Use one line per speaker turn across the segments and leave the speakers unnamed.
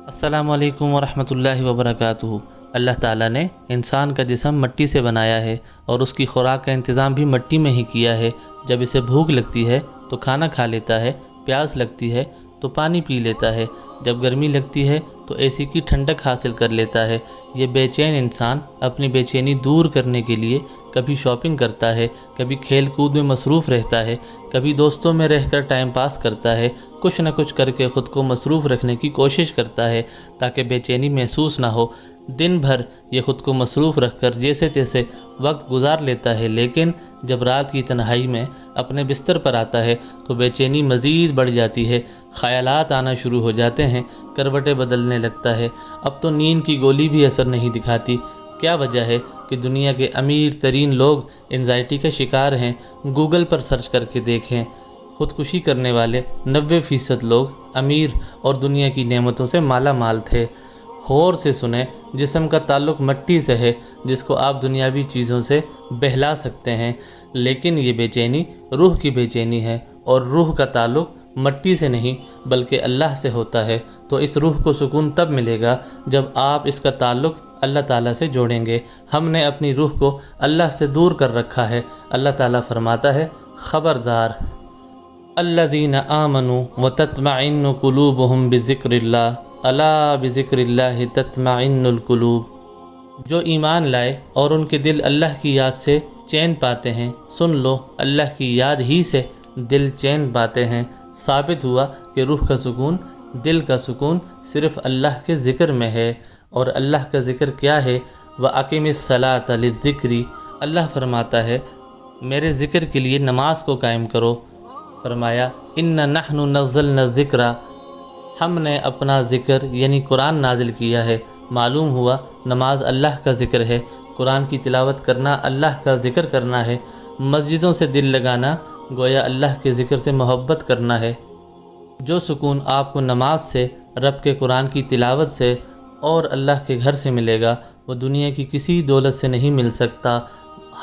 السلام علیکم ورحمۃ اللہ وبرکاتہ۔ اللہ تعالیٰ نے انسان کا جسم مٹی سے بنایا ہے اور اس کی خوراک کا انتظام بھی مٹی میں ہی کیا ہے۔ جب اسے بھوک لگتی ہے تو کھانا کھا لیتا ہے، پیاس لگتی ہے تو پانی پی لیتا ہے، جب گرمی لگتی ہے تو اے سی کی ٹھنڈک حاصل کر لیتا ہے۔ یہ بے چین انسان اپنی بے چینی دور کرنے کے لیے کبھی شاپنگ کرتا ہے، کبھی کھیل کود میں مصروف رہتا ہے، کبھی دوستوں میں رہ کر ٹائم پاس کرتا ہے، کچھ نہ کچھ کر کے خود کو مصروف رکھنے کی کوشش کرتا ہے تاکہ بے چینی محسوس نہ ہو۔ دن بھر یہ خود کو مصروف رکھ کر جیسے تیسے وقت گزار لیتا ہے، لیکن جب رات کی تنہائی میں اپنے بستر پر آتا ہے تو بے چینی مزید بڑھ جاتی ہے، خیالات آنا شروع ہو جاتے ہیں، کروٹیں بدلنے لگتا ہے۔ اب تو نیند کی گولی بھی اثر نہیں دکھاتی۔ کیا وجہ ہے کہ دنیا کے امیر ترین لوگ انزائٹی کا شکار ہیں؟ گوگل پر سرچ کر کے دیکھیں۔ خودکشی کرنے والے 90% لوگ امیر اور دنیا کی نعمتوں سے مالا مال تھے۔ غور سے سنیں، جسم کا تعلق مٹی سے ہے جس کو آپ دنیاوی چیزوں سے بہلا سکتے ہیں، لیکن یہ بے چینی روح کی بے چینی ہے، اور روح کا تعلق مٹی سے نہیں بلکہ اللہ سے ہوتا ہے۔ تو اس روح کو سکون تب ملے گا جب آپ اس کا تعلق اللہ تعالیٰ سے جوڑیں گے۔ ہم نے اپنی روح کو اللہ سے دور کر رکھا ہے۔ اللہ تعالیٰ فرماتا ہے، خبردار، الذین آمنوا وتطمئن قلوبهم بذکر اللہ الا بذکر اللہ تطمئن القلوب۔ جو ایمان لائے اور ان کے دل اللہ کی یاد سے چین پاتے ہیں، سن لو، اللہ کی یاد ہی سے دل چین پاتے ہیں۔ ثابت ہوا کہ روح کا سکون، دل کا سکون صرف اللہ کے ذکر میں ہے۔ اور اللہ کا ذکر کیا ہے؟ وَأَقِمِ الصَّلَاةَ لِلذِّكْرِ۔ اللہ فرماتا ہے، میرے ذکر کے لیے نماز کو قائم کرو۔ فرمایا، اِنَّا نَحْنُ نَزَّلْنَا الذِّكْرَ، ہم نے اپنا ذکر یعنی قرآن نازل کیا ہے۔ معلوم ہوا نماز اللہ کا ذکر ہے، قرآن کی تلاوت کرنا اللہ کا ذکر کرنا ہے، مسجدوں سے دل لگانا گویا اللہ کے ذکر سے محبت کرنا ہے۔ جو سکون آپ کو نماز سے، رب کے قرآن کی تلاوت سے اور اللہ کے گھر سے ملے گا، وہ دنیا کی کسی دولت سے نہیں مل سکتا۔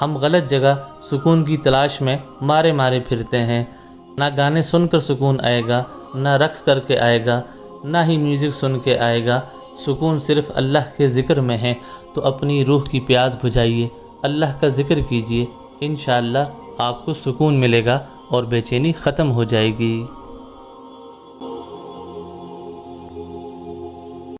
ہم غلط جگہ سکون کی تلاش میں مارے مارے پھرتے ہیں۔ نہ گانے سن کر سکون آئے گا، نہ رقص کر کے آئے گا، نہ ہی میوزک سن کے آئے گا۔ سکون صرف اللہ کے ذکر میں ہے۔ تو اپنی روح کی پیاس بجھائیے، اللہ کا ذکر کیجیے، انشاءاللہ آپ کو سکون ملے گا اور بے چینی ختم ہو جائے گی۔